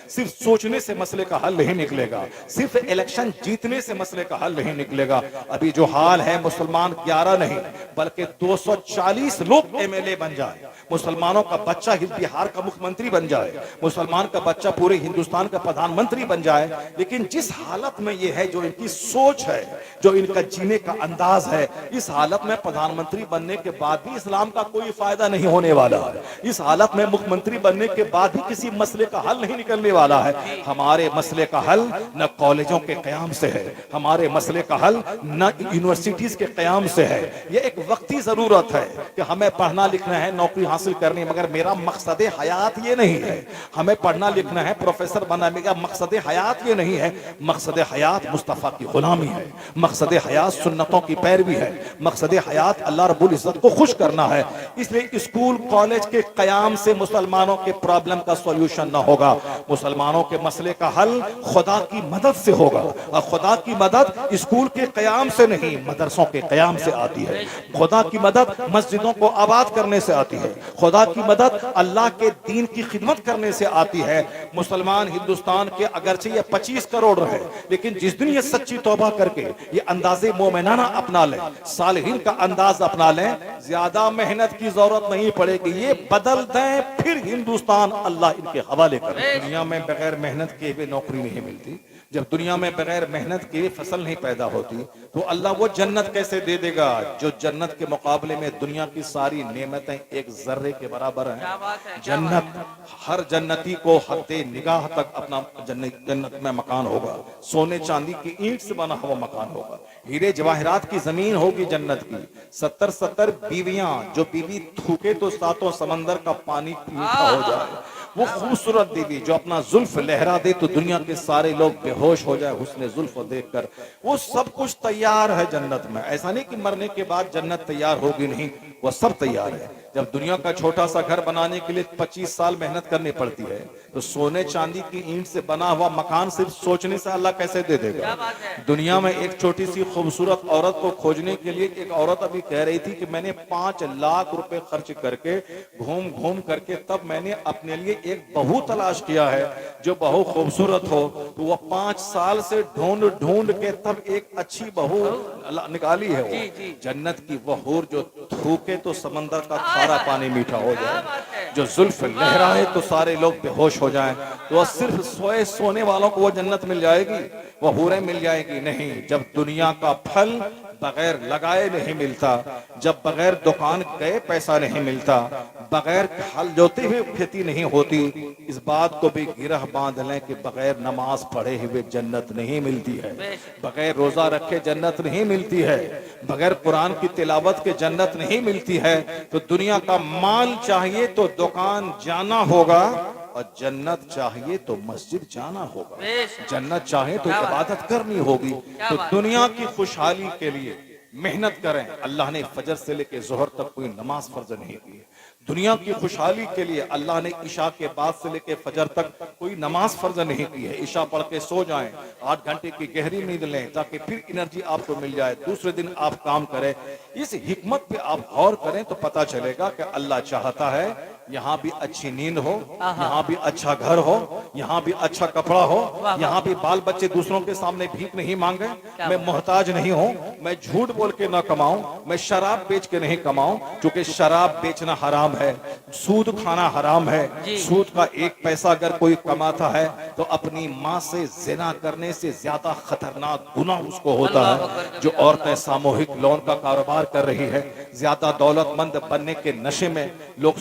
सिर्फ सोचने से मसले का हल नहीं निकलेगा, सिर्फ इलेक्शन जीतने से मसले का हल नहीं निकलेगा। अभी जो हाल है, मुसलमान 11 नहीं बल्कि 240 लोग एमएलए बन जाए, मुसलमानों का बच्चा बिहार का मुख्यमंत्री बन जाए, मुसलमान का बच्चा पूरे हिंदुस्तान का प्रधानमंत्री बन जाए, लेकिन जिस हालत में ये है, जो इनकी सोच है, जो इनका जीने का अंदाज है, इस हालत में प्रधानमंत्री बनने के बाद भी इस्लाम का कोई फायदा नहीं होने वाला है। इस हालत में मुख्यमंत्री बनने के बाद भी किसी मसले का हल नहीं निकलने वाला है। हमारे मसले का हल न कॉलेजों के कयाम से है, हमारे मसले का हल न यूनिवर्सिटीज के कयाम से है। ये एक वक्ती जरूरत है कि हमें पढ़ना लिखना है, नौकरी हासिल करनी, मगर मेरा मकसद हयात ये नहीं है। हमें पढ़ना लिखना है, प्रोफेसर बनना, मेरा मकसद हयात ये नहीं है। मकसद हयात मुस्तफा की गुलामी है, मकसद हयात सुन्नतों की पैरवी है, मकसद हयात अल्लाह रब्बुल इज्जत को खुश करना है। इसलिए स्कूल कॉलेज के कयाम से मुसलमानों के प्रॉब्लम का सॉल्यूशन ना होगा। मुसलमानों के मसले का हल खुदा की मदद से होगा, और खुदा की मदद स्कूल के कयाम से नहीं, मदरसों के कयाम से आती है। खुदा की मदद मस्जिदों को आबाद करने से आती है, खुदा की मदद अल्लाह के दीन की खिदमत करने से आती है। मुसलमान हिंदुस्तान के अगरचे ये 25 करोड़ रहे, लेकिन जिस दिन ये सच्ची तौबा करके ये अंदाजे मोमिनाना अपना लें, सालिहीन का अंदाज अपना लें, ज्यादा मेहनत की जरूरत नहीं पड़ेगी, ये बदल दें, फिर हिंदुस्तान अल्लाह इनके हवाले करे। दुनिया में बगैर मेहनत के हुए नौकरी नहीं मिलती, जब दुनिया में बगैर मेहनत के फसल नहीं पैदा होती, तो अल्लाह वो जन्नत कैसे दे देगा जो जन्नत के मुकाबले में दुनिया की सारी नेमतें एक जर्रे के बराबर हैं। जन्नत, हर जन्नती को हत्ते निगाह तक अपना जन्नत में मकान होगा, सोने चांदी की ईंट से बना हुआ मकान होगा, हीरे जवाहरात की जमीन होगी जन्नत की। 70 बीवियां, जो बीवी थूके तो सातों समंदर का पानी मीठा हो जाए, वो खूबसूरत बीवी जो अपना जुल्फ लहरा दे तो दुनिया के सारे लोग बेहोश हो जाए हुस्ने जुल्फ देखकर, वो सब कुछ तैयार है जन्नत में। ऐसा नहीं कि मरने के बाद जन्नत तैयार होगी, नहीं, वो सब तैयार है। जब दुनिया का छोटा सा घर बनाने के लिए 25 साल मेहनत करनी पड़ती है, तो सोने चांदी की ईंट से बना हुआ मकान सिर्फ सोचने से अल्लाह कैसे दे देगा। दुनिया में एक छोटी सी खूबसूरत औरत को खोजने के लिए एक औरत अभी कह रही थी कि मैंने 5 लाख रुपए खर्च करके घूम घूम करके तब मैंने अपने लिए एक बहू तलाश किया है जो बहू खूबसूरत हो। तो वो 5 साल से ढूंढ ढूंढ के तब एक अच्छी बहू निकाली है। वो जन्नत की वो हूर जो थूके तो समंदर का खारा पानी मीठा हो जाए, जो जुल्फ लहराए तो सारे लोग बेहोश हो जाएं, तो सिर्फ सोने वालों को वो जन्नत मिल जाएगी, वो हूरें मिल जाएगी। नहीं, जब दुनिया का फल बगैर लगाए नहीं मिलता, जब बगैर दुकान गए पैसा नहीं मिलता, बगैर हल जोते हुए खेती नहीं होती, इस बात को भी गिरह बांध लें कि बगैर नमाज पढ़े हुए जन्नत नहीं मिलती है, बगैर रोजा रखे जन्नत नहीं मिलती है, बगैर कुरान की तिलावत के जन्नत नहीं मिलती है। तो दुनिया का माल चाहिए तो दुकान जाना होगा, और जन्नत चाहिए तो मस्जिद जाना होगा, जन्नत चाहे तो इबादत करनी होगी। तो दुनिया की खुशहाली के लिए मेहनत करें। अल्लाह ने फजर से लेकर जोहर तक कोई नमाज फर्ज नहीं की है। दुनिया की खुशहाली के लिए अल्लाह ने इशा के बाद से लेकर फजर तक कोई नमाज फर्ज नहीं की है। इशा पढ़ के सो जाएं, 8 घंटे की गहरी नींद लें ताकि फिर एनर्जी आपको मिल जाए, दूसरे दिन आप काम करें। इस हिकमत पे आप गौर करें तो पता चलेगा कि अल्लाह चाहता है यहाँ भी अच्छी नींद हो, यहाँ भी अच्छा घर हो, यहाँ भी अच्छा कपड़ा हो, यहाँ भी बाल बच्चे दूसरों के सामने भीख नहीं मांगे, मैं मोहताज नहीं हूँ, मैं झूठ बोल के ना कमाऊं, मैं शराब बेच के नहीं कमाऊं, क्योंकि शराब बेचना हराम है, सूद खाना हराम है। सूद का 1 पैसा अगर कोई कमाता है तो अपनी माँ से जिना करने से ज्यादा खतरनाक गुनाह उसको होता है। जो औरतें सामूहिक लोन का कारोबार कर रही है, ज्यादा दौलतमंद बनने के नशे में लोग,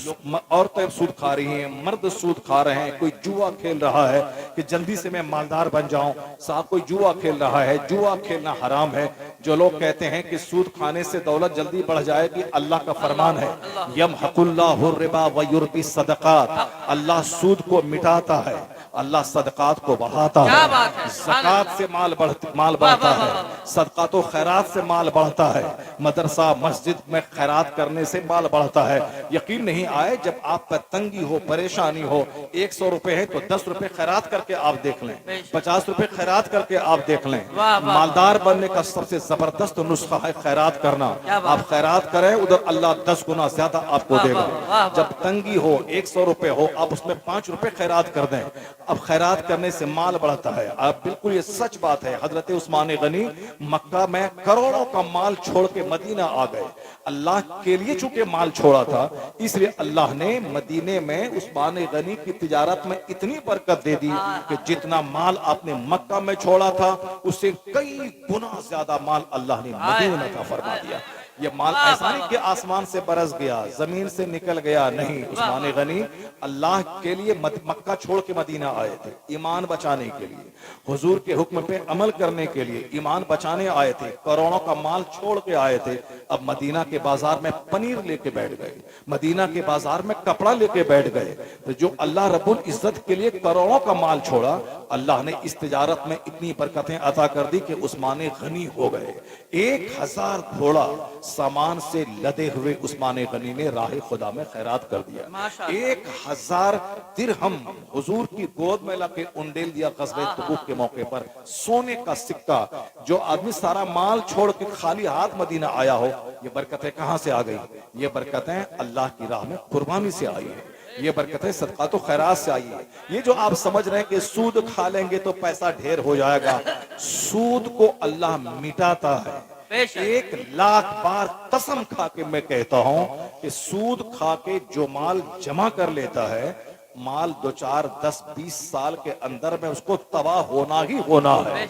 औरतें सूद खा रही हैं, मर्द सूद खा रहे हैं, कोई जुआ खेल रहा है कि जल्दी से मैं मालदार बन जाऊं, साहब कोई जुआ खेल रहा है। जुआ खेलना हराम है। जो लोग कहते हैं कि सूद खाने से दौलत जल्दी बढ़ जाएगी, अल्लाह का फरमान है यमहकुल्लाहु रिबा व युर्बी सदकात, अल्लाह सूद को मिटाता है, अल्लाह सदकात को बढ़ाता है। ज़कात से माल बढ़ता है, सदका तो खैरात से माल बढ़ता है, मदरसा मस्जिद में खैरात करने से माल बढ़ता है। यकीन नहीं आए, जब आप पर तंगी हो, परेशानी हो, 100 रुपए है तो 10 रुपए खैरात करके आप देख लें, 50 रुपए खैरात करके आप देख लें। मालदार बनने का सबसे जबरदस्त नुस्खा है खैरात करना। आप खैरात करें, उधर अल्लाह 10 गुना ज्यादा आपको देगा। जब तंगी हो, 100 रुपए हो, आप उसमें 5 रुपए खैरात कर दें। अब खैरात करने से माल बढ़ता है। आप बिल्कुल, ये सच बात है। हजरत उस्मान गनी मक्का में करोड़ों का माल छोड़ के मदीना आ गए। अल्लाह के लिए चूंकि माल छोड़ा था, इसलिए अल्लाह ने मदीने में उस्मान गनी की तिजारत में इतनी बरकत दे दी कि जितना माल आपने मक्का में छोड़ा था, उससे कई गुना ज्यादा माल अल्लाह ने मदीने में अता फरमा दिया। ये माल ऐसा नहीं कि आसमान से बरस गया, जमीन से निकल गया, नहीं। उस्मान गनी अल्लाह के लिए मक्का छोड़ के मदीना आए थे, ईमान बचाने के लिए, हुजूर के हुक्म पे अमल करने के लिए, ईमान बचाने आए थे। करोड़ों का माल छोड़ के आए थे। अब मदीना के बाजार में पनीर लेके बैठ गए, मदीना के बाजार में कपड़ा लेके बैठ गए। तो जो अल्लाह रब्बुल इज्जत के लिए करोड़ों का माल छोड़ा, अल्लाह ने इस तिजारत में इतनी बरकतें अता कर दी कि उस्मान गनी हो गए। 1000 घोड़ा सामान से लदे हुए उस्मान गनी ने राह खुदा में खैरात कर दिया। 1000 दिरहम हुजूर की गोद में लाके उंडेल दिया ग़ज़वे तबूक के मौके पर। सोने का सिक्का, जो आदमी सारा माल छोड़ के खाली हाथ मदीना आया हो, ये बरकतें कहां से आ गई? ये बरकतें अल्लाह की राह में कुर्बानी से आई है। ये बरकतें सदका तो खैरात से आई है। ये जो आप समझ रहे हैं कि सूद खा लेंगे तो पैसा ढेर हो जाएगा, सूद को अल्लाह मिटाता है। 1,00,000 बार कसम खा के मैं कहता हूं कि सूद खा के जो माल जमा कर लेता है, माल 2, 4, 10, 20 साल के अंदर में उसको तबाह होना ही होना है।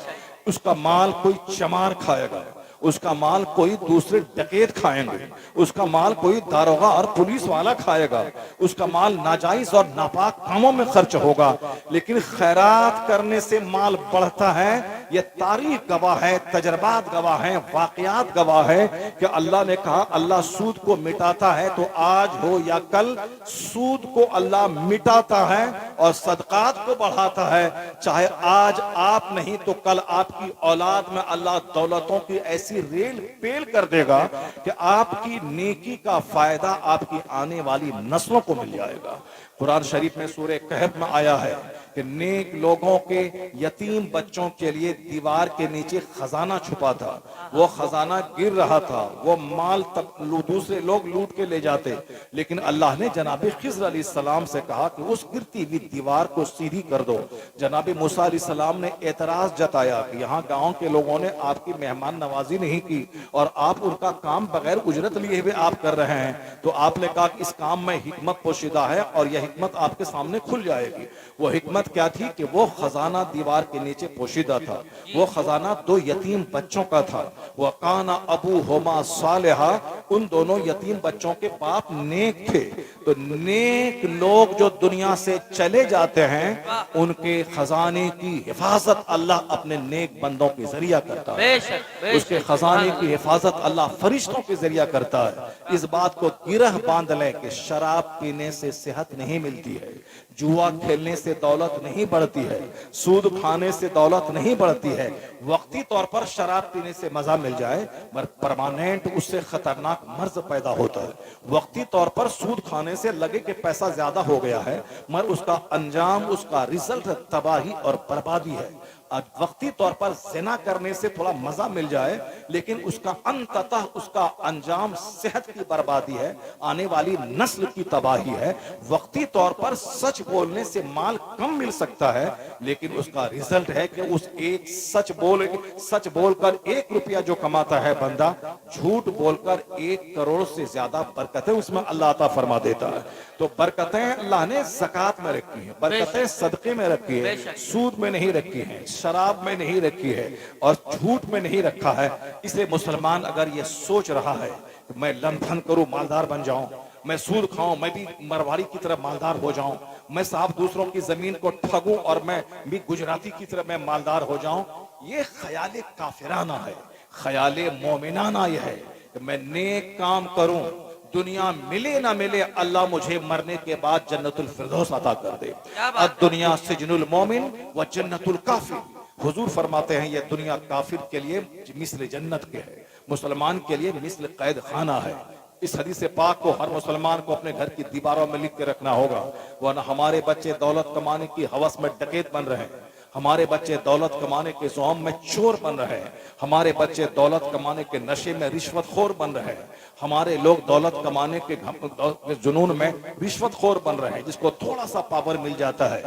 उसका माल कोई चमार खाएगा, उसका माल कोई दूसरे डकैत खाएंगे, उसका माल कोई दारोगा और पुलिस वाला खाएगा, उसका माल नाजायज और नापाक कामों में खर्च होगा। लेकिन खैरात करने से माल बढ़ता है। ये तारीख गवाह है, तजर्बात गवाह है, वाकयात गवाह है कि अल्लाह ने कहा अल्लाह सूद को मिटाता है। तो आज हो या कल, सूद को अल्लाह मिटाता है और सदकात को बढ़ाता है। चाहे आज आप नहीं तो कल आपकी औलाद में अल्लाह दौलतों की ऐसी रेल पेल कर देगा कि आपकी नेकी का फायदा आपकी आने वाली नस्लों को मिल जाएगा। कुरान शरीफ में सूरह कहफ में आया है कि नेक लोगों के यतीम बच्चों के लिए दीवार के नीचे खजाना छुपा था, वो खजाना गिर रहा था, वो माल तक दूसरे लोग लूट के ले जाते। लेकिन अल्लाह ने जनाब खिज़र अलैहिस्सलाम से कहा कि उस गिरती हुई दीवार को सीधी कर दो। जनाब मूसा अलैहिस्सलाम ने एतराज जताया कि यहाँ गांव के लोगों ने आपकी मेहमान नवाजी नहीं की और आप उनका काम बगैर उजरत लिए हुए आप कर रहे हैं। तो आपने कहा कि इस काम में हिकमत पोशीदा है और यह हिकमत आपके सामने खुल जाएगी। वो हिकमत क्या थी कि वो खजाना दीवार के नीचे पोशीदा था। वो खजाना 2 यतीम बच्चों का था। वह काना अबू होमा सालेहा, उन दोनों यतीम बच्चों के बाप नेक थे। तो नेक लोग जो दुनिया से चले जाते हैं, उनके खजाने की हिफाजत अल्लाह अपने नेक बंदों के जरिया करता है। उसके खजाने की हिफाजत अल्लाह फरिश्तों के जरिया करता है। इस बात को गिरह बांध लें कि शराब पीने से सेहत नहीं मिलती है, जुआ खेलने से दौलत नहीं बढ़ती है, सूद खाने से दौलत नहीं बढ़ती है। वक्ती तौर पर शराब पीने से मजा मिल जाए, पर परमानेंट उससे खतरनाक मर्ज पैदा होता है। वक्ती तौर पर सूद खाने से लगे कि पैसा ज्यादा हो गया है, मगर उसका अंजाम, उसका रिजल्ट तबाही और बर्बादी है। वक्ती तौर पर ज़िना करने से थोड़ा मजा मिल जाए, लेकिन उसका अंततः उसका अंजाम सेहत की बर्बादी है, आने वाली नस्ल की तबाही है। वक्ती तौर पर सच बोलने से माल कम मिल सकता है, लेकिन उसका रिजल्ट है कि उस एक सच बोलकर 1 रुपया जो कमाता है बंदा, झूठ बोलकर 1 करोड़ से ज्यादा बरकतें उसमें अल्लाह अता फरमा देता है। तो बरकतें अल्लाह ने ज़कात में रखी है, बरकतें सदके में रखी है, सूद में नहीं रखी है, शराब में नहीं रखी है और झूठ में नहीं रखा है। इसलिए मुसलमान अगर ये सोच रहा है कि मैं लंथन करूं, मालदार बन जाऊं, मैं सूद खाऊं, मैं भी मरवाड़ी की तरह मालदार हो जाऊं, मैं साहब दूसरों की जमीन को ठगूं और मैं भी गुजराती की तरह मैं मालदार हो जाऊं, ये ख्याल काफिराना है। ख्याल मोमिनाना यह है कि मैं नेक काम करूं, दुनिया मिले ना मिले, अल्लाह मुझे मरने के बाद जन्नतुल फिरदौस अता कर दे। दुनिया सिजनुल मोमिन व जन्नतुल काफिर। हुजूर फरमाते हैं ये दुनिया काफिर के लिए मिस्ल जन्नत के है, मुसलमान के लिए मिस्ल कैद खाना है। इस हदीस पाक को हर मुसलमान को अपने घर की दीवारों में लिख के रखना होगा, वरना हमारे बच्चे दौलत कमाने की हवस में डकैत बन रहे हैं, हमारे बच्चे दौलत कमाने के ज़ौम में चोर बन रहे हैं, हमारे बच्चे दौलत कमाने के नशे में रिश्वतखोर बन रहे हैं, हमारे लोग दौलत कमाने के जुनून में रिश्वतखोर बन रहे हैं। जिसको थोड़ा सा पावर मिल जाता है,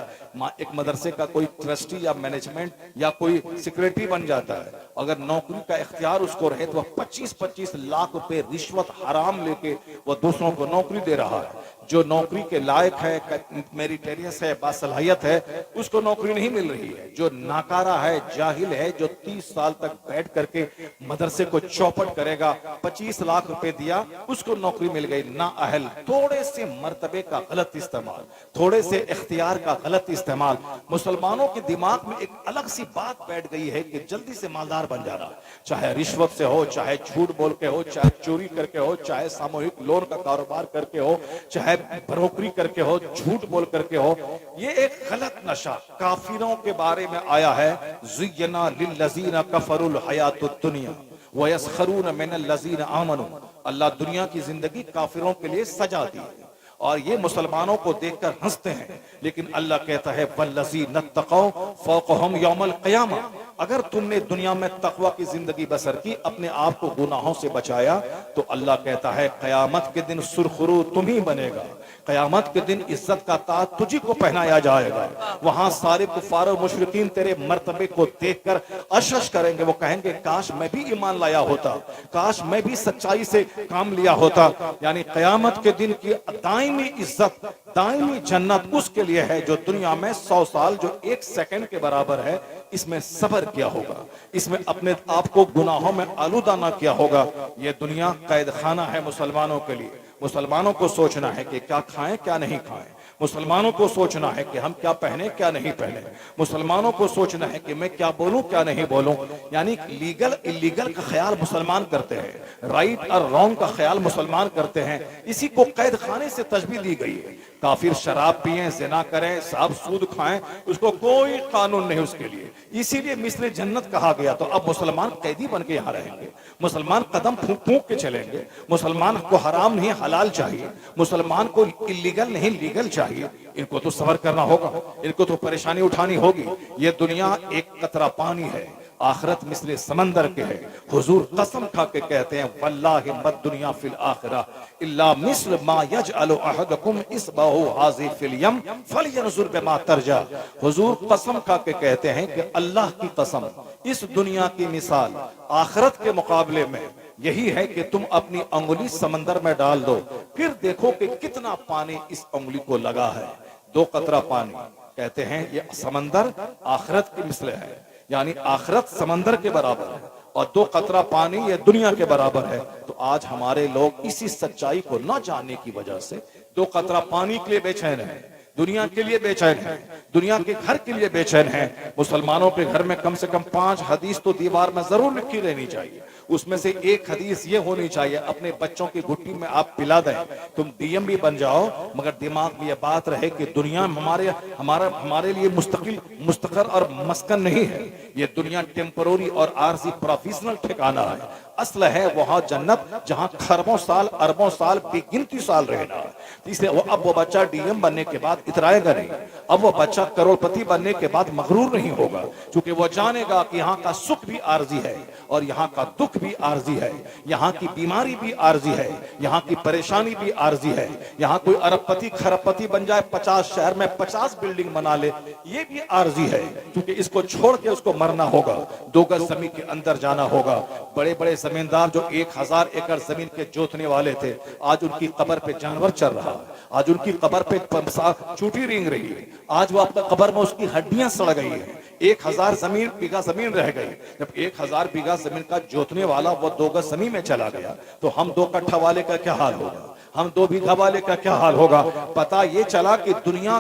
एक मदरसे का कोई ट्रस्टी या मैनेजमेंट या कोई सेक्रेटरी बन जाता है, अगर नौकरी का इख्तियार उसको रहे तो वह 25-25 लाख रुपए रिश्वत हराम लेके वह दूसरों को नौकरी दे रहा है। जो नौकरी के लायक है, मेरिटेरियस है, बासलाहियत है, उसको नौकरी नहीं मिल रही है। जो नाकारा है, जाहिल है, जो 30 साल तक बैठ करके मदरसे को चौपट करेगा, 25 लाख रुपए दिया, उसको नौकरी मिल गई। ना अहल, थोड़े से मर्तबे का गलत इस्तेमाल, थोड़े से इख्तियार का गलत इस्तेमाल। मुसलमानों के दिमाग में एक अलग सी बात बैठ गई है कि जल्दी से मालदार बन जाना, चाहे रिश्वत से हो, चाहे झूठ बोल के हो, चाहे चोरी करके हो, चाहे सामूहिक लोन का कारोबार करके हो, चाहे बरोकरी करके हो, झूठ बोल करके हो। ये एक गलत नशा काफिरों के बारे में आया है। ज़ुय्यना लिल्लज़ीना कफ़रुल हयातुद दुनिया व यस्खरून मिनल लज़ीना आमनू। अल्लाह दुनिया की जिंदगी काफिरों के लिए सजा दी है और ये मुसलमानों को देखकर हंसते हैं, लेकिन अल्लाह कहता है वल्लज़ीना तक़ौ फ़ौक़हुम यौमल क़ियामा। अगर तुमने दुनिया में तकवा की जिंदगी बसर की, अपने आप को गुनाहों से बचाया, तो अल्लाह कहता है क़यामत के दिन सुरखरू तुम ही बनेगा, क़यामत के दिन इज्जत का ताज तुझी को पहनाया जाएगा। वहां सारे कुफ़ार और मुशरिकीन तेरे मर्तबे को देखकर अशश करेंगे, वो कहेंगे काश मैं भी ईमान लाया होता, काश मैं भी सच्चाई से काम लिया होता। यानी क़यामत के दिन की दायमी इज्जत, दायमी जन्नत उसके लिए है जो दुनिया में 100 साल, जो 1 सेकंड के बराबर है, इसमें सबर किया होगा, इसमें अपने आप को गुनाहों में आलूदा ना किया होगा। यह दुनिया कैद खाना है मुसलमानों के लिए। मुसलमानों को सोचना है कि क्या खाएं क्या नहीं खाएं, मुसलमानों को सोचना है कि हम क्या पहने क्या नहीं पहने, मुसलमानों को सोचना है कि मैं क्या बोलूं क्या नहीं बोलूं। यानी लीगल इलीगल का ख्याल मुसलमान करते हैं, राइट और रॉन्ग का ख्याल मुसलमान करते हैं। इसी को कैद खाने से तशबीह दी गई है। काफिर शराब पिए, जिना करें, साहब सूद खाएं, उसको कोई कानून नहीं उसके लिए, इसीलिए मिस्र जन्नत कहा गया। तो अब मुसलमान कैदी बन के यहाँ रहेंगे, मुसलमान कदम फूंक फूंक के चलेंगे, मुसलमान को हराम नहीं हलाल चाहिए, मुसलमान को इलीगल नहीं लीगल चाहिए। इनको तो सबर करना होगा, इनको तो परेशानी उठानी होगी। ये दुनिया एक कतरा पानी है, आखिरत मिस्र समंदर के है। हुजूर कसम खा के कहते हैं वल्लाहि मद दुनिया फिल आखिरा इल्ला मिस्ल मा यजअलु अहदकुम इसबाहु हाज़ी फिल यम फलयंजुर बिमा तरजा। हुजूर कसम खा के कहते हैं कि अल्लाह की कसम, इस दुनिया की मिसाल आखिरत के मुकाबले में यही है कि तुम अपनी अंगुली समंदर में डाल दो, फिर देखो कि कितना पानी इस अंगुली को लगा है। 2 कतरा पानी, कहते हैं ये समंदर आखिरत की मिसल है, यानी आखिरत समंदर के बराबर है और 2 कतरा पानी ये दुनिया के बराबर है। तो आज हमारे लोग इसी सच्चाई को न जानने की वजह से 2 कतरा पानी के लिए बेचैन है, दुनिया के लिए बेचैन है, दुनिया के घर के लिए बेचैन है। मुसलमानों के घर में कम से कम 5 हदीस तो दीवार में जरूर लिखी रहनी चाहिए। उसमें से एक हदीस ये होनी चाहिए, अपने बच्चों की घुट्टी में आप पिला दें, तुम डीएम भी बन जाओ, मगर दिमाग में ये बात रहे कि दुनिया हमारे लिए मुस्तकिल और मस्कन नहीं है। ये दुनिया टेम्पररी और आरजी प्रोफेशनल ठिकाना है। असल है वहां जन्नत, जहां खरबों साल अरबों साल बेगिनती साल रहना है। इसलिए वो बच्चा डीएम बनने के बाद इतराएगा नहीं, अब वो बच्चा करोड़पति बनने के बाद मगरूर नहीं होगा, क्योंकि वो जानेगा कि यहाँ का सुख भी आरजी है और यहाँ का दुख भी आरजी है, यहाँ की बीमारी भी आरजी है, यहाँ की परेशानी भी आरजी है। यहाँ कोई अरबपति खरबपति बन जाए, 50 शहर में 50 बिल्डिंग बना ले, ये भी आरजी है, क्योंकि इसको छोड़ के उसको मरना होगा, 2 गज जमीन के अंदर जाना होगा। बड़े बड़े जमींदार जो 1000 एकड़ जमीन के जोतने वाले थे, आज उनकी कब्र पे जानवर चल रहा है, आज उनकी कब्र पे चूटी रेंग रही है, आज वो अपने कब्र में उसकी हड्डियां सड़ गई है। 1000 बीघा जमीन रह गई। जब 1000 बीघा जमीन का जोतने वाला वो 2 गज जमीन में चला गया, तो हम 2 कट्ठा वाले का क्या हाल होगा, हम 2 बीघा वाले का क्या हाल होगा। पता ये चला कि दुनिया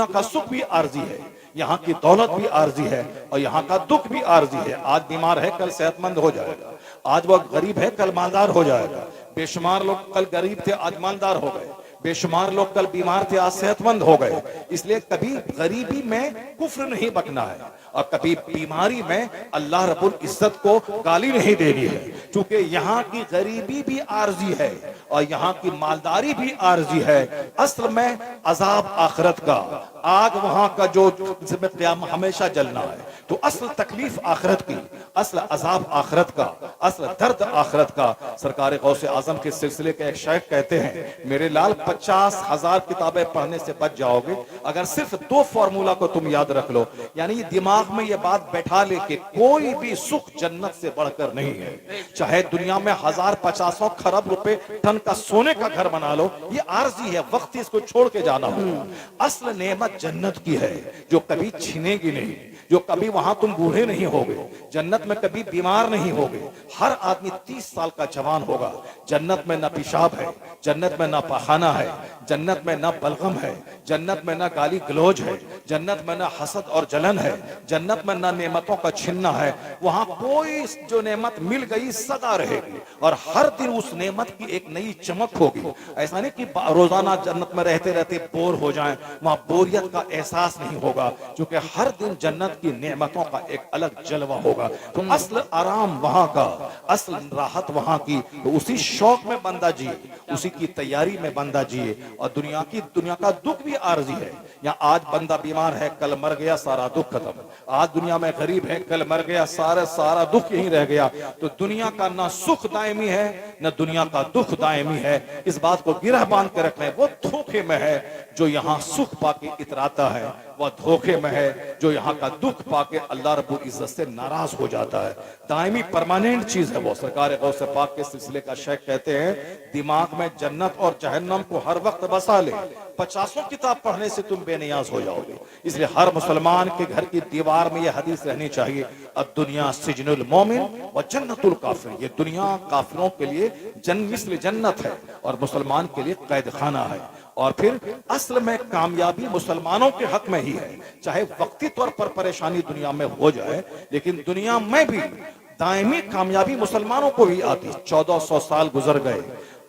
का सुख भी आरजी है, यहाँ की दौलत भी आरजी है और यहाँ का दुख भी आरजी है। आज बीमार है, कल सेहतमंद हो जाएगा, आज वह गरीब है, कल मालदार हो जाएगा। बेशुमार लोग कल गरीब थे, आज मालदार हो गए, बेशुमार लोग कल बीमार थे, आज सेहतमंद हो गए। इसलिए कभी गरीबी में कुफ्र नहीं बकना है और कभी बीमारी में अल्लाह रब्बुल इज्जत को गाली नहीं देनी है, क्योंकि यहाँ की गरीबी भी आर्जी है और यहाँ की मालदारी भी आर्जी है। असल में अजाब आखिरत का, आग वहां का जो जिसमें क़यामत हमेशा जलना है, तो असल तकलीफ आखिरत की, असल अजाब आखिरत का, असल दर्द आखिरत का। सरकार गौसे आजम के सिलसिले के एक शायख कहते हैं, मेरे लाल 50,000 किताबें पढ़ने से बच जाओगे अगर सिर्फ 2 फॉर्मूला को तुम याद रख लो। यानी दिमाग में ये बात बैठा ले कि कोई भी सुख जन्नत से बढ़कर नहीं है। चाहे दुनिया में 1000-50 खरब रुपए टन का सोने का घर बना लो, ये आर्जी है, वक्त इसको छोड़ के जाना होगा। असल नेमत जन्नत की है जो कभी छीनेगी नहीं, जो कभी वहां तुम बूढ़े नहीं होगे, जन्नत में कभी बीमार नहीं होगे। हर आदमी 30 साल का जवान होगा। जन्नत में ना पेशाब है, जन्नत में ना पखाना है, जन्नत में ना बलगम है, जन्नत में ना गाली गलौज है, जन्नत में ना हसद और जलन है, जन्नत में ना नेमतों का छीनना है। वहां कोई जो नेमत मिल गई सदा रहेगी और हर दिन उस नेमत की एक नई चमक होगी। ऐसा नहीं कि रोजाना जन्नत में रहते रहते बोर हो जाएं, वहां बोरियत का एहसास नहीं होगा, क्योंकि हर दिन जन्नत की नेमतों का एक अलग जलवा होगा। तो असल आराम वहां का, असल राहत वहां की, तो उसी शौक में बंदा जिए, उसी की तैयारी में बंदा जिए। और दुनिया का दुख भी आर्जी है। यहाँ आज बंदा बीमार है, कल मर गया, सारा दुख खत्म। आज दुनिया में गरीब है, कल मर गया, सारा दुख यहीं रह गया। तो दुनिया का ना सुख दायमी है, ना दुनिया का दुख दायमी है। इस बात को गिरह बांध के रखना है। वो धोखे में है जो यहाँ सुख पाके इतराता है, वह धोखे में है जो यहाँ का दुख पाके अल्लाह रब्बुल इज्जत से नाराज हो जाता है। दायमी परमानेंट चीज है वो। सरकार गौसे पाक के सिलसिले का शेख कहते हैं, दिमाग में जन्नत और जहन्नम को हर वक्त बसा ले, 50 किताब पढ़ने से तुम बेनियाज हो जाओगे। इसलिए हर मुसलमान के घर की दीवार में यह हदीस रहनी चाहिए, अद-दुनिया सिजनुल मोमिन व जन्नतुल काफिर। ये दुनिया काफिरों के लिए मिस्ल जन्नत है और मुसलमान के लिए कैद खाना है। और फिर असल में कामयाबी मुसलमानों के हक में ही है। चाहे वक्ती तौर पर परेशानी दुनिया में हो जाए, लेकिन दुनिया में भी दायमी कामयाबी मुसलमानों को ही आती। 1400 साल गुजर गए,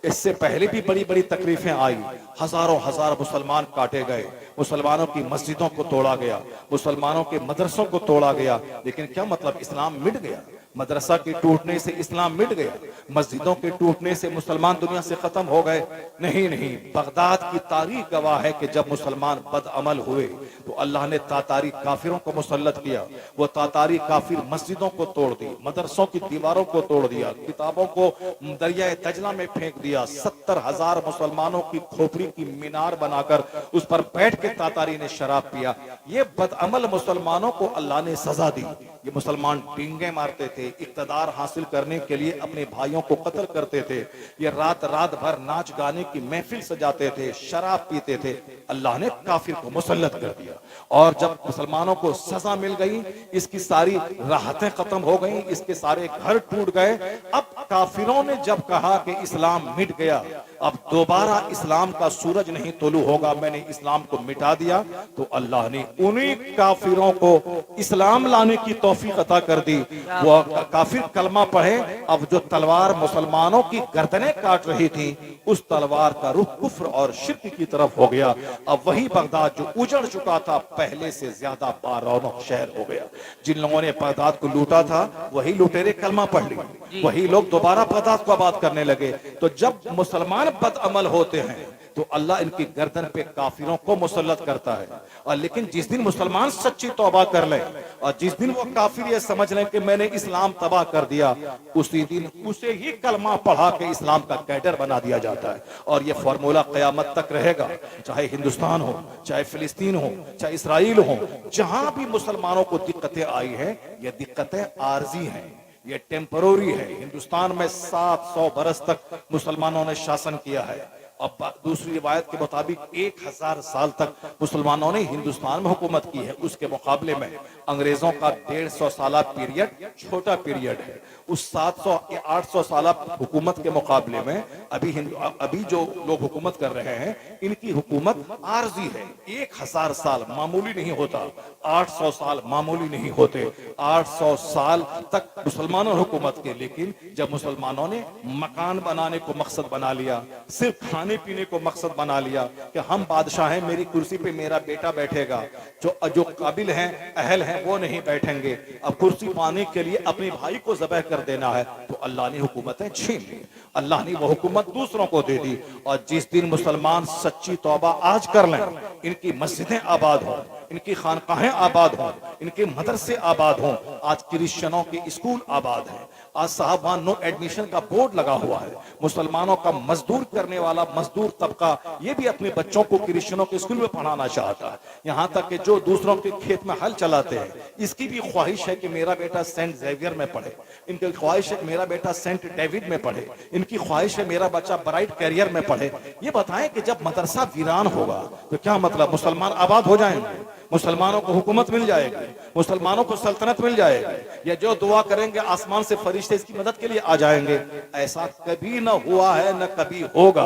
इससे पहले भी बड़ी बड़ी तकलीफें आई, हजारों हजार मुसलमान काटे गए, मुसलमानों की मस्जिदों को तोड़ा गया, मुसलमानों के मदरसों को तोड़ा गया। लेकिन क्या मतलब, इस्लाम मिट गया? मदरसा के टूटने से इस्लाम मिट गया? मस्जिदों के टूटने से मुसलमान दुनिया से खत्म हो गए? नहीं नहीं। बगदाद की तारीख गवाह है कि जब मुसलमान बदअमल हुए तो अल्लाह ने तातारी काफिरों को मुसल्लत किया। वो तातारी काफिर मस्जिदों को तोड़ दी, मदरसों की दीवारों को तोड़ दिया, किताबों को दरियाए दजला में फेंक दिया। 70,000 मुसलमानों की खोपड़ी की मीनार बनाकर उस पर बैठ के तातारी ने शराब पिया। ये बदअमल मुसलमानों को अल्लाह ने सजा दी। ये मुसलमान डींगे मारते थे, इक्तदार हासिल करने के लिए अपने भाइयों को कत्ल करते थे, ये रात भर नाच गाने की महफिल सजाते थे, शराब पीते थे। अल्लाह ने काफिर को मुसल्लत कर दिया। और जब मुसलमानों को सजा मिल गई, इसकी सारी राहतें खत्म हो गई, इसके सारे घर टूट गए। अब काफिरों ने जब कहा कि इस्लाम मिट गया, अब दोबारा इस्लाम का सूरज नहीं तुलू होगा, मैंने इस्लाम को मिटा दिया, तो अल्लाह ने उन्हीं काफिरों को इस्लाम लाने की तौफीक अता कर दी। वो काफिर कलमा पढ़े। अब जो तलवार मुसलमानों की गर्दनें काट रही थी, उस तलवार का रुख कुफ्र और शिर्क की तरफ हो गया। अब वही बगदाद जो उजड़ चुका था, पहले से ज्यादा बारौनक शहर हो गया। जिन लोगों ने बगदाद को लूटा था, वही लुटेरे कलमा पढ़ लिए, वही लोग दोबारा बगदाद को आबाद करने लगे। तो जब मुसलमान बदअमल होते हैं तो अल्लाह इनकी गर्दन पे काफिरों को मुसल्लत करता है। और लेकिन जिस दिन मुसलमान सच्ची तौबा कर ले और जिस दिन वो काफिर ये समझ लें कि मैंने इस्लाम तबाह कर दिया, उसी दिन उसे ही कलमा पढ़ा के इस्लाम का कैडर बना दिया जाता है। और ये फॉर्मूला कयामत तक रहेगा। चाहे हिंदुस्तान हो, चाहे फिलिस्तीन हो, चाहे इसराइल हो, जहां भी मुसलमानों को दिक्कतें आई है, ये दिक्कतें आर्जी हैं, ये टेम्पररी है। हिंदुस्तान में 700 बरस तक मुसलमानों ने शासन किया है। अब दूसरी रिवायत के मुताबिक 1000 साल तक मुसलमानों ने हिंदुस्तान में हुकूमत की है। उसके मुकाबले में अंग्रेजों का 150 साल पीरियड छोटा पीरियड है। उस 700-800 साल हुकूमत के मुकाबले में अभी जो लोग हुकूमत कर रहे हैं, इनकी हुकूमत आर्जी है। 1000 साल मामूली नहीं होता, 800 साल मामूली नहीं होते। 800 साल तक मुसलमानों ने हुकूमत की। लेकिन जब मुसलमानों ने मकान बनाने को मकसद बना लिया, सिर्फ खाने पीने को मकसद बना लिया कि हम बादशाह हैं, मेरी कुर्सी पे मेरा बेटा बैठेगा, जो काबिल हैं, अहल हैं, वो नहीं बैठेंगे। अब कुर्सी पाने के लिए अपने भाई को ज़बह कर देना है, तो अल्लाह ने हुकूमतें छीन ली, अल्लाह ने वो हुकूमत दूसरों को दे दी। और जिस दिन मुसलमान सच्ची तौबा आज कर लें, इनकी मस्जिदें आबाद हों, इनकी खानकाहें आबाद हों, इनके मदरसे आबाद हों। आज क्रिश्चियनों के स्कूल आबाद हैं, आज साहब वहां नो एडमिशन का बोर्ड लगा हुआ है। मुसलमानों का मजदूर करने वाला मजदूर तबका ये भी अपने बच्चों को क्रिश्चियनों के स्कूल में पढ़ाना चाहता है। यहाँ तक कि जो दूसरों के खेत में हल चलाते हैं, इसकी भी ख्वाहिश है कि मेरा बेटा सेंट जेवियर में पढ़े, इनकी ख्वाहिश है कि मेरा बेटा सेंट डेविड में पढ़े, इनकी ख्वाहिश है मेरा बच्चा ब्राइट कैरियर में पढ़े। ये बताएं कि जब मदरसा वीरान होगा तो क्या मतलब, मुसलमान आबाद हो जाएंगे, मुसलमानों को हुकूमत मिल जाएगी, मुसलमानों को सल्तनत मिल जाएगी, या जो दुआ करेंगे आसमान से फरिश्ते इसकी मदद के लिए आ जाएंगे? ऐसा कभी न हुआ है, न कभी होगा।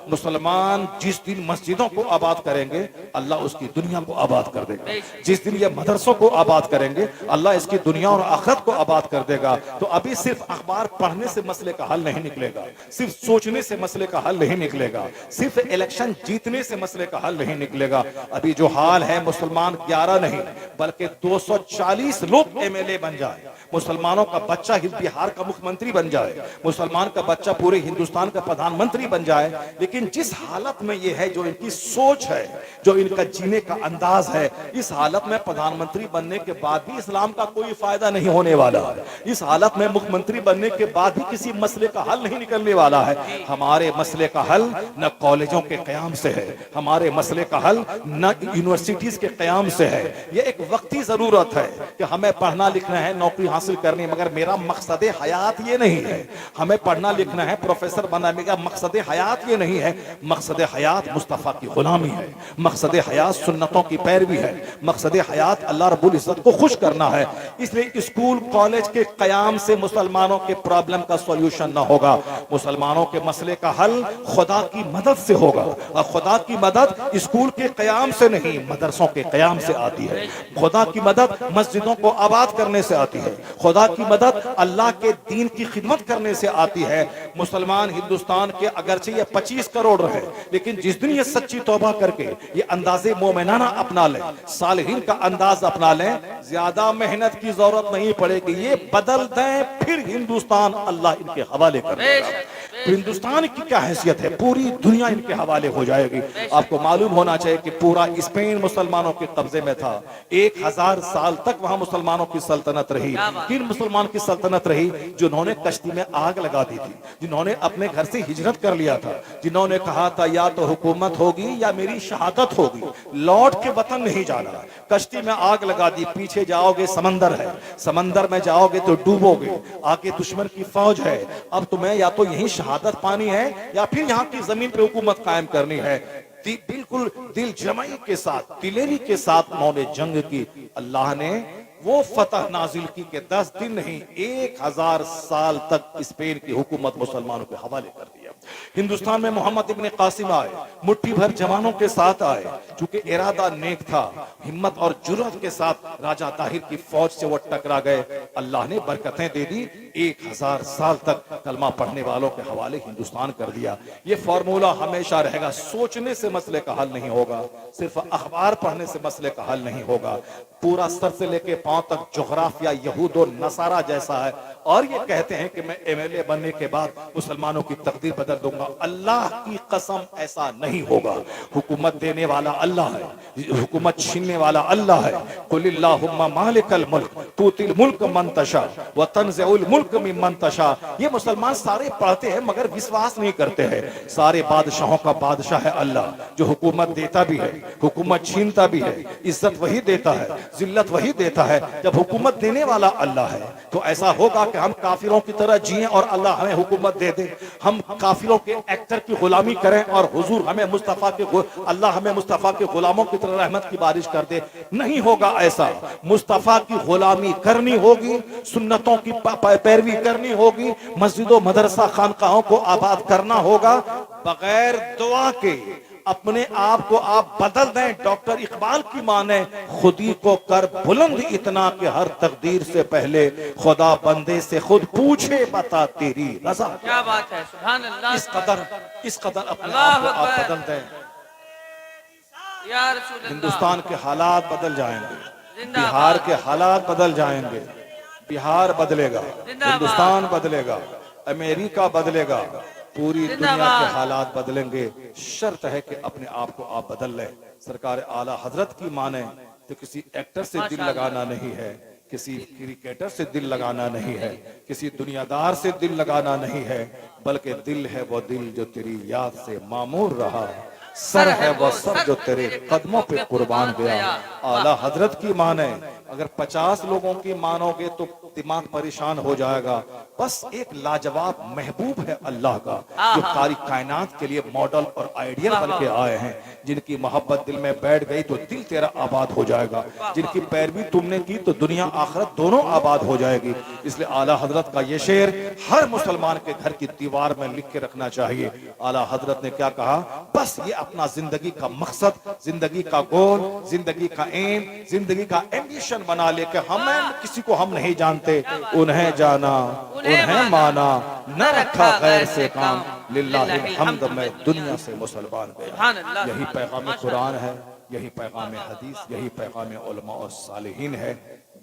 मुसलमान जिस दिन मस्जिदों को आबाद करेंगे, अल्लाह उसकी दुनिया को आबाद कर देगा। जिस दिन ये मदरसों को आबाद करेंगे, अल्लाह इसकी दुनिया और आखिरत को आबाद कर देगा। तो अभी सिर्फ अखबार पढ़ने से मसले का हल नहीं निकलेगा, सिर्फ सोचने से मसले का हल नहीं निकलेगा, सिर्फ इलेक्शन जीतने से मसले का हल नहीं निकलेगा। अभी जो हाल है, मुसलमान 11 नहीं बल्कि 240 लोग एमएलए बन जाए, मुसलमानों का बच्चा बिहार का मुख्यमंत्री बन जाए, मुसलमान का बच्चा पूरे हिंदुस्तान का प्रधानमंत्री बन जाए। लेकिन जिस हालत में ये है, जो इनकी सोच है, जो इनका जीने का अंदाज है, इस हालत में प्रधानमंत्री बनने के बाद भी इस्लाम का कोई फायदा नहीं होने वाला है। इस हालत में मुख्यमंत्री बनने के बाद भी किसी मसले का हल नहीं निकलने वाला है। हमारे मसले का हल न कॉलेजों के कयाम से है, हमारे मसले का हल न यूनिवर्सिटीज के कयाम से है। ये एक वक्ती जरूरत है कि हमें पढ़ना लिखना है, नौकरी हासिल करनी, मगर मेरा मकसद हयात ये नहीं है। हमें पढ़ना लिखना है, प्रोफेसर बनाने का मकसद हयात ये नहीं है। मकसद हयात मुस्तफा की गुलामी है, मकसद हयात सुन्नतों की पैरवी है, मकसद हयात अल्लाह रब्बुल इज्जत को खुश करना है। इसलिए स्कूल कॉलेज के कयाम से मुसलमानों के प्रॉब्लम का सॉल्यूशन ना होगा। मुसलमानों के मसले का हल खुदा की मदद से होगा, और खुदा की मदद स्कूल के कयाम से नहीं, मदरसों के कयाम से आती है। खुदा की मदद मस्जिदों को आबाद करने से आती है, खुदा की मदद अल्लाह के दीन की खिदमत करने से आती है। मुसलमान हिंदुस्तान के अगरचे ये 25 करोड़ रहे, लेकिन जिस दिन ये सच्ची तौबा करके ये अंदाजे मोमिनाना अपना लें, सालिहीन का अंदाज अपना लें, ज्यादा मेहनत की जरूरत नहीं पड़ेगी, ये बदल दें, फिर हिंदुस्तान अल्लाह इनके हवाले कर देगा। तो हिंदुस्तान की क्या हैसियत है, पूरी दुनिया इनके हवाले हो जाएगी। आपको मालूम होना चाहिए कि पूरा स्पेन मुसलमानों के कब्जे में था। 1000 साल तक वहां मुसलमानों की सल्तनत रही। किन मुसलमान की सल्तनत रही? जिन्होंने कश्ती में आग लगा दी थी, जिन्होंने अपने घर से हिजरत कर लिया था, जिन्होंने कहा था या तो हुकूमत होगी या मेरी शहादत होगी, लौट के वतन नहीं जाना। कश्ती में आग लगा दी, पीछे जाओगे समंदर है, समंदर में जाओगे तो डूबोगे, आगे दुश्मन की फौज है। अब तुम्हें या तो यही शहादत पानी है या फिर यहाँ की जमीन पे हुकूमत कायम करनी है। बिल्कुल दिल जमाई के साथ, दिलेरी के साथ उन्होंने जंग की। अल्लाह ने वो फतह नाजिल की कि 10 दिन नहीं 1000 साल तक स्पेन की हुकूमत मुसलमानों के हवाले कर दिया। हिंदुस्तान में मोहम्मद इब्ने कासिम आए, मुट्ठी भर जवानों के साथ आए, चूंकि इरादा नेक था, हिम्मत और जुर्रत के साथ राजा ताहिर की फौज से वो टकरा गए। अल्लाह ने बरकतें दे दी, 1000 साल तक कलमा पढ़ने वालों के हवाले हिंदुस्तान कर दिया। ये फॉर्मूला हमेशा रहेगा। सोचने से मसले का हल नहीं होगा, सिर्फ अखबार पढ़ने से मसले का हल नहीं होगा। पूरा सर से लेके पांव तक जोग्राफिया यहूद और नसारा जैसा है, और ये कहते हैं कि मैं एमएलए बनने के बाद मुसलमानों की तकदीर बदल दूंगा। अल्लाह की कसम ऐसा नहीं होगा। हुकूमत देने वाला अल्लाह है, हुकूमत छीनने वाला अल्लाह है। कुलिल्लाहुम्मा मालिकल मुल्क तुतिल मुल्क मन तशा व तंज़िउल मुल्क मिम्मन तशा। ये मुसलमान सारे पढ़ते हैं मगर विश्वास नहीं करते हैं। सारे बादशाहों का बादशाह है अल्लाह, जो हुकूमत देता भी है, हुकूमत छीनता भी है, इज्जत वही देता है, जिल्लत वही देता है। जब हुकूमत देने वाला अल्लाह है तो ऐसा होगा कि हम काफिरों की तरह जिएं और अल्लाह हमें हुकूमत दे दे। हम काफिरों के एक्टर की गुलामी करें और हुजूर हमें मुस्तफा के अल्लाह हमें मुस्तफा के गुलामों की तरह रहमत की बारिश कर दे। नहीं होगा ऐसा। मुस्तफा की गुलामी करनी होगी, सुन्नतों की पैरवी करनी होगी, मस्जिदों मदरसा खानकाहों को आबाद करना होगा। बगैर दुआ के अपने आप को आप बदल दें। डॉक्टर इकबाल की माने, खुदी को कर बुलंद इतना कि हर तकदीर से पहले खुदा बंदे से खुद पूछे बता तेरी रजा। क्या बात है, सुभान अल्लाह। इस कदर अपने आप को आप बदल दें, या रसूल अल्लाह। हिंदुस्तान के हालात बदल जाएंगे, जिंदाबाद। बिहार के हालात बदल जाएंगे। बिहार बदलेगा, जिंदाबाद। हिंदुस्तान बदलेगा, अमेरिका बदलेगा, पूरी दुनिया जिंदाबाद। के हालात बदलेंगे। शर्त है कि अपने आप को आप बदल लें। सरकार आला हजरत की माने तो किसी एक्टर से दिल लगाना नहीं है, किसी क्रिकेटर से दिल लगाना नहीं है, किसी दुनियादार से दिल लगाना नहीं है, बल्कि दिल है वो दिल जो तेरी याद से मामूर रहा, सर है वो सर जो तेरे कदमों पे कुर्बान गया। आला हजरत की माने, अगर 50 लोगों की मानोगे तो दिमाग परेशान हो जाएगा। बस एक लाजवाब महबूब है अल्लाह का, जो सारी कायनात के लिए मॉडल और आइडियल बन के आए हैं। जिनकी मोहब्बत दिल में बैठ गई तो दिल तेरा आबाद हो जाएगा, जिनकी पैरवी तुमने की तो दुनिया आखिरत दोनों आबाद हो जाएगी। इसलिए आला हजरत का ये शेर हर मुसलमान के घर की दीवार में लिख के रखना चाहिए। आला हजरत ने क्या कहा, बस ये अपना जिंदगी का मकसद, जिंदगी का गोल, जिंदगी का एम, जिंदगी का एम्बिशन बना ले कि हमें किसी को हम नहीं जानते, उन्हें जाना उन्हें माना, न रखा गैर से काम, लिल्लाहिल हम्द, मैं दुनिया से मुसलमान गया। यही पैगाम कुरान है, यही पैगाम हदीस, यही पैगाम उलमा और सालिहीन है।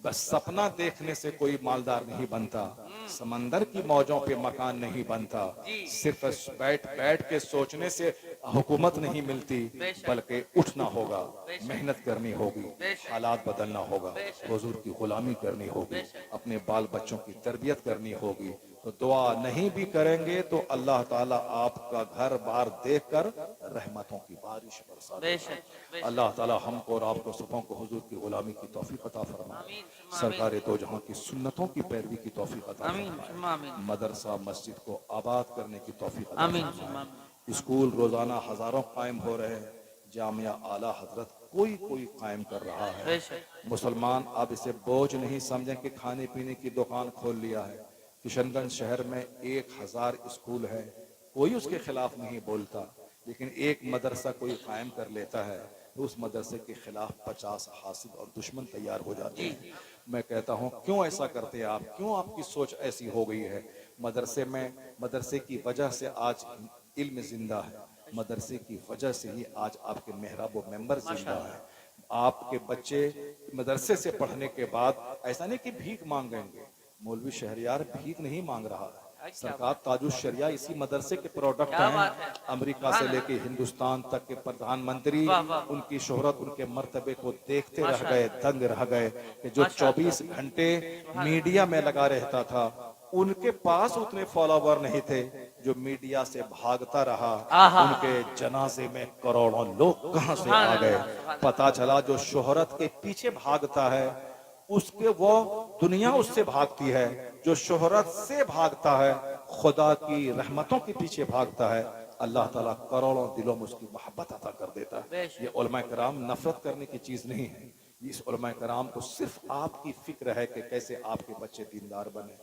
बस सपना देखने से कोई मालदार नहीं बनता, समंदर की मौजों पे मकान नहीं बनता, सिर्फ बैठ बैठ के सोचने से हुकूमत नहीं मिलती, बल्कि उठना होगा, मेहनत करनी होगी, हालात बदलना होगा, हुजूर की गुलामी करनी होगी, अपने बाल बच्चों की तरबियत करनी होगी। तो दुआ नहीं भी करेंगे तो अल्लाह ताला आपका घर बार देखकर रहमतों की बारिश बरसा देगा। अल्लाह ताला हमको और आपको सबों को हुजूर की गुलामी की तौफीक अता फरमाए, सरकार दो जहां की सुन्नतों की पैरवी की तौफीक अता फरमाए, मदरसा मस्जिद को आबाद करने की तौफीक अता फरमाए। स्कूल रोजाना हजारों कायम हो रहे हैं, जामिया आला हजरत कोई कोई कायम कर रहा है। मुसलमान अब इसे बोझ नहीं समझें कि खाने पीने की दुकान खोल लिया है। किशनगंज शहर में 1000 स्कूल है, कोई उसके खिलाफ नहीं बोलता, लेकिन एक मदरसा कोई कायम कर लेता है तो उस मदरसे के खिलाफ 50 हासिद और दुश्मन तैयार हो जाते हैं। मैं कहता हूँ क्यों ऐसा करते हैं आप, क्यों आपकी सोच ऐसी हो गई है? मदरसे की वजह से आज इल्म जिंदा है, मदरसे की वजह से ही आज आपके मेहराब व मेंबर जिंदा है। आपके बच्चे मदरसे से पढ़ने के बाद ऐसा नहीं कि भीख मांगेंगे, मौलवी शहरियार भीख नहीं मांग रहा है, सरकार ताजुश शरिया इसी मदरसे के प्रोडक्ट हैं। अमेरिका से लेके हिंदुस्तान तक के प्रधानमंत्री उनकी शोहरत, उनके मर्तबे को देखते रह गए, दंग रह गए कि जो 24 घंटे मीडिया में लगा रहता था, उनके पास उतने फॉलोवर नहीं थे, जो मीडिया से भागता रहा। उनके जनाजे में करोड़ों लोग कहां से आ गए? पता चला जो शोहरत के पीछे भागता है उसके वो दुनिया उससे भागती है, जो शोहरत से भागता है खुदा की रहमतों के पीछे भागता है, अल्लाह ताला करोड़ों दिलों में उसकी मोहब्बत अता कर देता है। ये उलमा कराम नफरत करने की चीज नहीं है, इस उलमा कराम को सिर्फ आपकी फिक्र है कि कैसे आपके बच्चे दीनदार बने।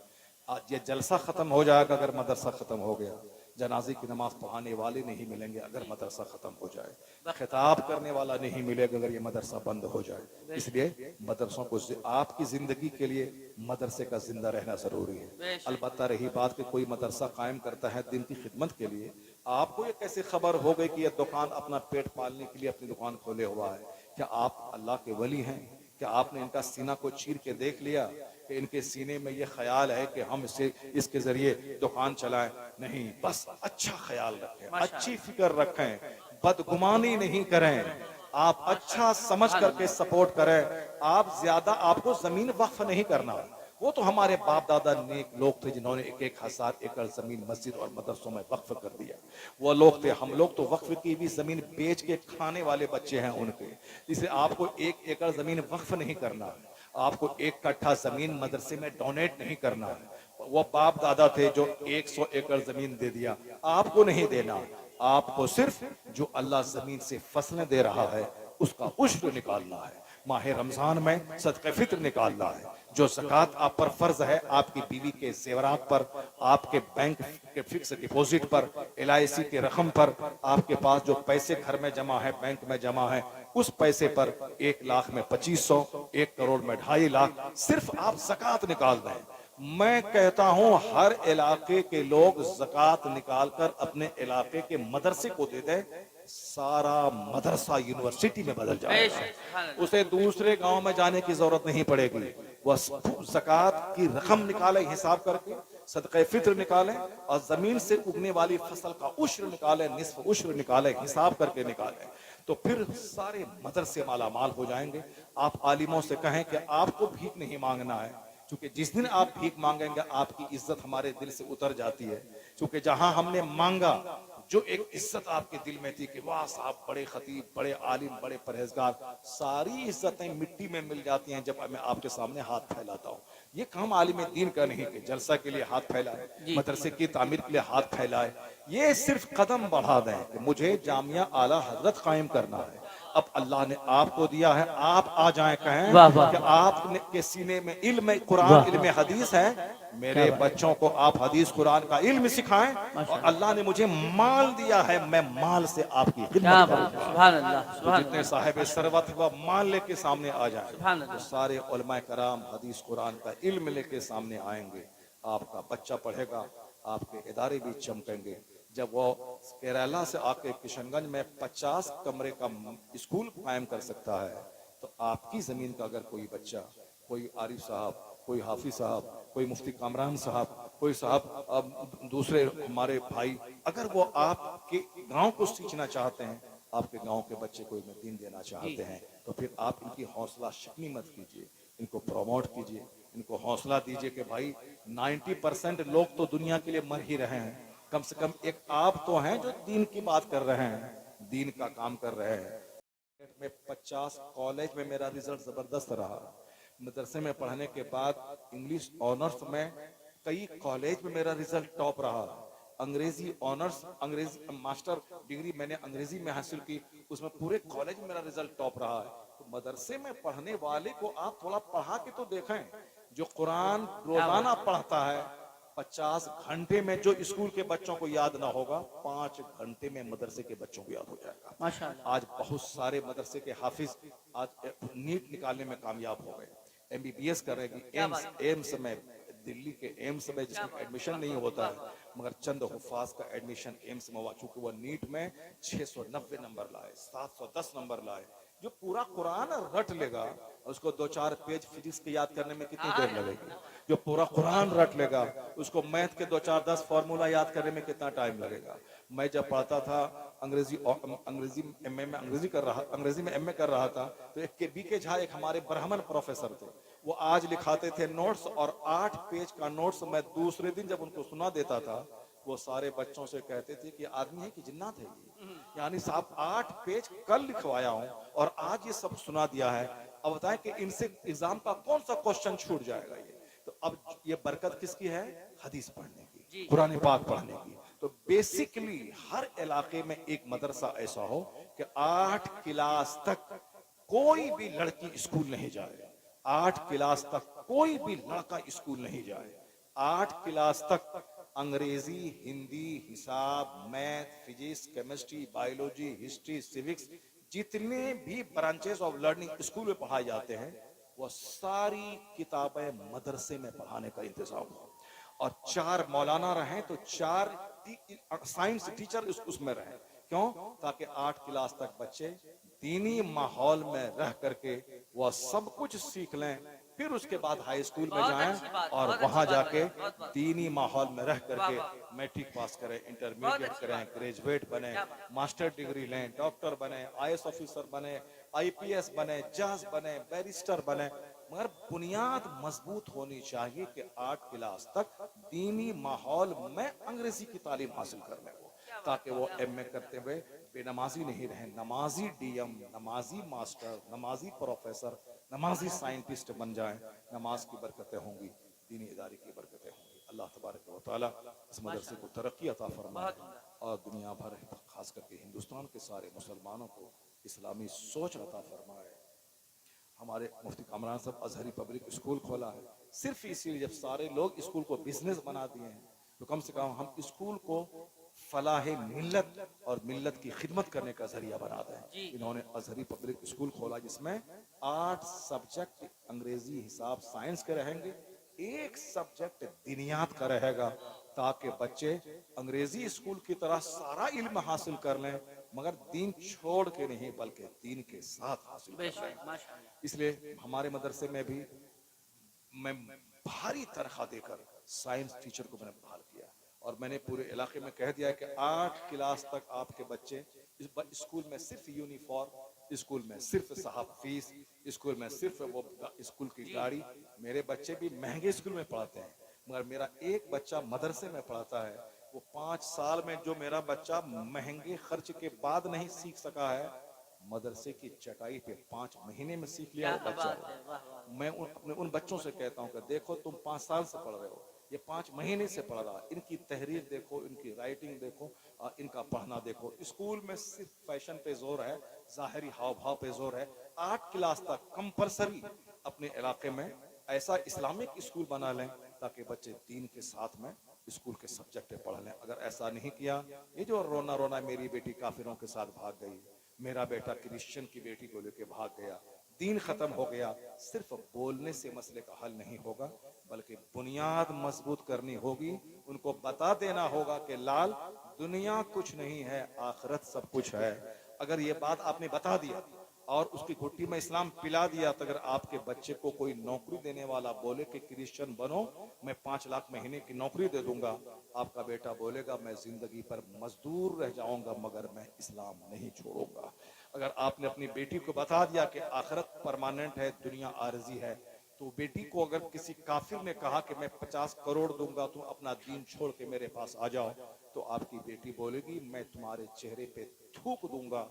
आज ये जलसा खत्म हो जाएगा अगर मदरसा खत्म हो गया, जनाजे की नमाज पढ़ाने वाले नहीं मिलेंगे अगर मदरसा खत्म हो जाए, खिताब करने वाला नहीं मिलेगा अगर ये मदरसा बंद हो जाए। इसलिए मदरसों को आपकी जिंदगी के लिए मदरसे का जिंदा रहना जरूरी है। अलबत्ता रही बात कि कोई मदरसा कायम करता है दिन की खिदमत के लिए, आपको ये कैसे खबर हो गई कि यह दुकान अपना पेट पालने के लिए अपनी दुकान खोले हुआ है? क्या आप अल्लाह के वली हैं? क्या आपने इनका सीना को चीर के देख लिया कि इनके सीने में ये ख्याल है कि हम इसके जरिए दुकान चलाएं? नहीं, बस अच्छा ख्याल रखें, अच्छी फिक्र रखें, बदगुमानी नहीं करें, आप अच्छा समझ करके सपोर्ट करें। आप ज्यादा आपको जमीन वक्फ नहीं करना, वो तो हमारे बाप दादा नेक लोग थे जिन्होंने 1000 एकड़ जमीन मस्जिद और मदरसों में वक्फ कर दिया, वो लोग थे। हम लोग तो वक्फ की भी जमीन बेच के खाने वाले बच्चे हैं उनके। इसलिए आपको 1 एकड़ जमीन वक्फ नहीं करना है, आपको 1 कट्ठा जमीन मदरसे में डोनेट नहीं करना है। वो बाप दादा थे जो 100 एकड़ जमीन दे दिया, आपको नहीं देना। आपको सिर्फ जो अल्लाह जमीन से फसलें दे रहा है उसका उश्र निकालना है, माह रमजान में सदक़े फित्र निकालना है, जो ज़कात आप पर फर्ज है, आपकी बीवी के जेवरात पर, आपके बैंक के फिक्स डिपॉजिट पर, LIC के रकम पर, आपके पास जो पैसे घर में जमा है, बैंक में जमा है, उस पैसे पर 1 लाख में 2500, 1 करोड़ में 2.5 लाख सिर्फ आप ज़कात निकाल दें। मैं कहता हूं हर इलाके के लोग ज़कात निकालकर अपने इलाके के मदरसे को दे दें, सारा मदरसा यूनिवर्सिटी में बदल जाएगा। उसे दूसरे गांव में जाने की जरूरत नहीं पड़ेगी। वह ज़कात की रकम निकाले हिसाब करके, सदक़े फित्र निकालें, और जमीन से उगने वाली फसल का उश्र निकाले, निस्फ उश्र निकाले, हिसाब करके निकालें, तो फिर सारे मदरसे मालामाल हो जाएंगे। आप आलिमों से कहें कि आपको भीख नहीं मांगना है, क्योंकि जिस दिन आप भीख मांगेंगे आपकी इज्जत हमारे दिल से उतर जाती है। क्योंकि जहां हमने मांगा, जो एक इज्जत आपके दिल में थी कि वाह साहब बड़े खतीब, बड़े आलिम, बड़े परहेजगार, सारी इज्जतें मिट्टी में मिल जाती हैं जब मैं आपके सामने हाथ फैलाता हूँ। ये काम आलिम दीन का नहीं कि जलसा के लिए हाथ फैलाए, मदरसे की तामीर के लिए हाथ फैलाए। ये सिर्फ कदम बढ़ा दें कि मुझे जामिया आला हजरत कायम करना है। अब अल्लाह ने आपको दिया है, आप आ जाएं, कहें कि आपने के सीने में इल्म कुरान, इल्म हदीस है, मेरे बच्चों को आप हदीस कुरान का इल्म सिखाएं, और अल्लाह ने मुझे माल दिया है, मैं माल से आपकी खिदमत करूंगा। सुभान अल्लाह, तो जितने साहिब सरवत है वह माल लेके सामने आ जाए, तो सारे उलमा कराम हदीस कुरान का इल्म लेके सामने आएंगे। आपका बच्चा पढ़ेगा, आपके इदारे भी चमकेंगे। जब वो केरला से आके किशनगंज में 50 कमरे का स्कूल कायम कर सकता है, तो आपकी जमीन का अगर कोई बच्चा, कोई आरिफ साहब, कोई हाफिज साहब, कोई मुफ्ती कामरान साहब, कोई साहब दूसरे हमारे भाई, अगर वो आपके गांव को सींचना चाहते हैं, आपके गांव के बच्चे को इल्म दीन देना चाहते हैं, तो फिर आप इनकी हौसला शिकनी मत कीजिए, इनको प्रमोट कीजिए, इनको हौसला दीजिए कि भाई 90% लोग तो दुनिया के लिए मर ही रहे हैं, कम से कम एक आप तो हैं जो दीन की बात कर रहे हैं, दीन का काम कर रहे हैं। में 50 कॉलेज में मेरा रिजल्ट जबरदस्त रहा। मदरसे में पढ़ने के बाद इंग्लिश ऑनर्स में कई कॉलेज में मेरा रिजल्ट टॉप रहा। अंग्रेजी ऑनर्स, अंग्रेजी मास्टर डिग्री मैंने अंग्रेजी में हासिल की, उसमें पूरे कॉलेज में मेरा रिजल्ट टॉप रहा है। तो मदरसे में पढ़ने वाले को आप थोड़ा पढ़ा के तो देखें। जो कुरान रोजाना पढ़ता है, 50 घंटे में जो स्कूल के बच्चों को याद ना होगा, 5 घंटे में मदरसे के बच्चों को याद हो जाएगा। माशाअल्लाह। आज बहुत सारे मदरसे के हाफिज आज नीट निकालने में कामयाब हो गए, MBBS करेगी। एम्स में, दिल्ली के एम्स में जिसमें एडमिशन नहीं होता है, मगर चंद हुफाज का एडमिशन एम्स में हुआ, चूंकि वह नीट में 690 नंबर लाए, 710 नंबर लाए। जो पूरा कुरान रट लेगा, उसको 2-4 पेज फिजिक्स के याद करने में कितनी देर लगेगी? जो पूरा कुरान रट लेगा, उसको मैथ के 2-4-10 फॉर्मूला याद करने में कितना टाइम लगेगा? मैं जब पढ़ता था अंग्रेजी MA में अंग्रेजी में MA कर रहा था, तो एक BK झा एक हमारे ब्राह्मण प्रोफेसर थे, वो आज लिखाते थे नोट्स, और 8 पेज का नोट्स मैं दूसरे दिन जब उनको सुना देता था, वो सारे बच्चों से कहते थे कि आदमी है कि जिन्नात है ये, यानी साहब 8 पेज कल लिखवाया हूं और आज ये सब सुना दिया है। अब बताएं कि इनसे एग्जाम का कौन सा क्वेश्चन छूट जाएगा? ये तो अब ये बरकत किसकी है? हदीस पढ़ने की, कुरान पाक पढ़ने की। तो बेसिकली हर इलाके में एक मदरसा ऐसा हो कि 8 क्लास तक कोई भी लड़की स्कूल नहीं जाए, 8 क्लास तक कोई भी लड़का स्कूल नहीं जाए, 8 क्लास तक अंग्रेजी, हिंदी, हिसाब, math, physics, chemistry, biology, history, civics, जितने भी ब्रांचेस ऑफ लर्निंग स्कूल में पढ़ाए जाते हैं, वह सारी किताबें मदरसे में पढ़ाने का इंतजाम हो। और 4 मौलाना रहें तो 4 साइंस टीचर उसमें रहें। क्यों? ताकि 8 क्लास तक बच्चे दीनी माहौल में रह करके वह सब कुछ सीख लें, फिर उसके बाद हाई स्कूल में जाएं और वहां जाके दीनी माहौल में रह करके मैट्रिक पास करें, इंटरमीडिएट करें, ग्रेजुएट बने, मास्टर डिग्री लें, डॉक्टर बने, IAS ऑफिसर बने, IPS बने, जज बने, बैरिस्टर बने। मगर बुनियाद मजबूत होनी चाहिए कि 8 क्लास तक दीनी माहौल में अंग्रेजी की तालीम हासिल करने को, ताकि वो MA करते हुए बेनमाजी नहीं रहे, नमाजी DM, नमाजी मास्टर, नमाजी प्रोफेसर, नमाजी साइंटिस्ट बन जाएं। नमाज की बरकतें होंगी, दीनी इदारे की बरकतें होंगी। अल्लाह तबारक व तआला इस मदरसे को तरक्की अता फरमाए और दुनिया भर खास करके हिंदुस्तान के सारे मुसलमानों को इस्लामी सोच अता फरमाए। हमारे मुफ्ती कामरान साहब अजहरी पब्लिक स्कूल खोला है, सिर्फ इसीलिए जब सारे लोग स्कूल को बिजनेस बना दिए हैं तो कम से कम हम स्कूल को फलाह मिल्लत और मिल्लत की खिदमत करने का जरिया बना दें। इन्होंने अजहरी पब्लिक स्कूल खोला जिसमें 8 सब्जेक्ट अंग्रेजी, हिसाब, साइंस के रहेंगे, एक सब्जेक्ट दीनियात का रहेगा, ताकि बच्चे अंग्रेजी स्कूल की तरह सारा इल्म हासिल कर लें, मगर दीन छोड़ के नहीं बल्कि दीन के साथ हासिल कर लें। इसलिए हमारे मदरसे में भी मैं भारी तनख्वाह देकर साइंस टीचर को मैंने बहाल किया और मैंने पूरे इलाके में कह दिया कि 8 क्लास तक आपके बच्चे इस स्कूल में सिर्फ यूनिफॉर्म, स्कूल में सिर्फ साहब फीस, स्कूल में सिर्फ वो स्कूल की गाड़ी। मेरे बच्चे भी महंगे स्कूल में पढ़ाते हैं, मगर मेरा एक बच्चा मदरसे में पढ़ाता है, वो 5 साल में जो मेरा बच्चा महंगे खर्च के बाद नहीं सीख सका है, मदरसे की चटाई पे 5 महीने में सीख लिया वो बच्चा। मैं अपने उन बच्चों से कहता हूँ कि देखो तुम 5 साल से पढ़ रहे हो, ये 5 महीने से पढ़ रहा है, इनकी तहरीर देखो, इनकी राइटिंग देखो, इनका पढ़ना देखो। स्कूल में सिर्फ फैशन पे जोर है, जाहिरी हाव भाव पे जोर है। 8 क्लास तक कंपलसरी अपने इलाके में ऐसा इस्लामिक स्कूल बना लें ताकि बच्चे दीन के साथ में स्कूल के सब्जेक्ट पढ़ लें। अगर ऐसा नहीं किया, ये जो रोना रोना मेरी बेटी काफिरों के साथ भाग गई, मेरा बेटा क्रिश्चियन की बेटी को लेकर भाग गया, दीन खत्म हो गया, सिर्फ बोलने से मसले का हल नहीं होगा, बल्कि बुनियाद मजबूत करनी होगी। उनको बता देना होगा कि लाल, दुनिया कुछ नहीं है, आखिरत सब कुछ है। अगर ये बात आपने बता दिया और उसकी घुट्टी में इस्लाम पिला दिया, तो अगर आपके बच्चे को कोई नौकरी देने वाला बोले कि क्रिश्चियन बनो, मैं 5 लाख महीने की नौकरी दे दूंगा, आपका बेटा बोलेगा मैं जिंदगी पर मजदूर रह जाऊंगा मगर मैं इस्लाम नहीं छोड़ूंगा। अगर आपने अपनी बेटी को बता दिया कि आखिरत परमानेंट है, दुनिया आरजी है, तो बेटी को अगर किसी काफिर ने कहा कि मैं 50 करोड़ दूंगा, तुम अपना दीन छोड़ के मेरे पास आ जाओ, तो आपकी बेटी बोलेगी मैं तुम्हारे चेहरे पे थूक दूंगा,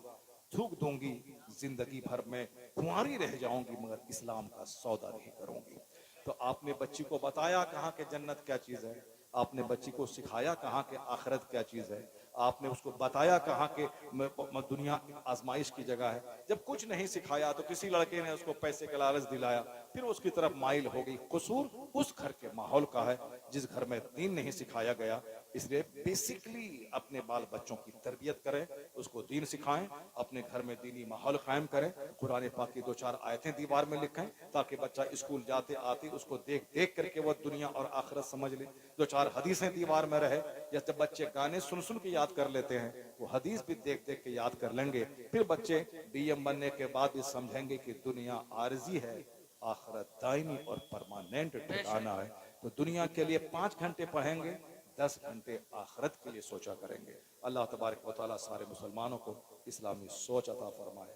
थूक दूंगी, जिंदगी भर में कुंवारी रह जाऊंगी मगर इस्लाम का सौदा नहीं करूंगी। तो आपने बच्ची को बताया कहाँ के जन्नत क्या चीज है, आपने बच्ची को सिखाया कहाँ के आखिरत क्या चीज है, आपने उसको बताया कहाँ के दुनिया आजमाइश की जगह है। जब कुछ नहीं सिखाया तो किसी लड़के ने उसको पैसे का लालच दिलाया, फिर उसकी तरफ माइल हो गई। कसूर उस घर के माहौल का है जिस घर में दीन नहीं सिखाया गया। इसलिए बेसिकली अपने बाल बच्चों की तरबियत करें, उसको दीन सिखाएं, अपने घर में दीनी माहौल कायम करें, कुरान पाक की 2-4 आयतें दीवार में लिखें ताकि बच्चा स्कूल जाते आते उसको देख देख करके वो दुनिया और आखिरत समझ ले। 2-4 हदीसें दीवार में रहे, या जब बच्चे गाने सुन सुन के याद कर लेते हैं, वो हदीस भी देख देख के याद कर लेंगे। फिर बच्चे डीएम बनने के बाद भी समझेंगे कि दुनिया आरजी है, आखिरत दायमी और परमानेंट ठिकाना है। तो दुनिया के लिए 5 घंटे पढ़ेंगे, 10 घंटे आखिरत के लिए सोचा करेंगे। अल्लाह तबारक व तआला सारे मुसलमानों को इस्लामी सोच अता फरमाए।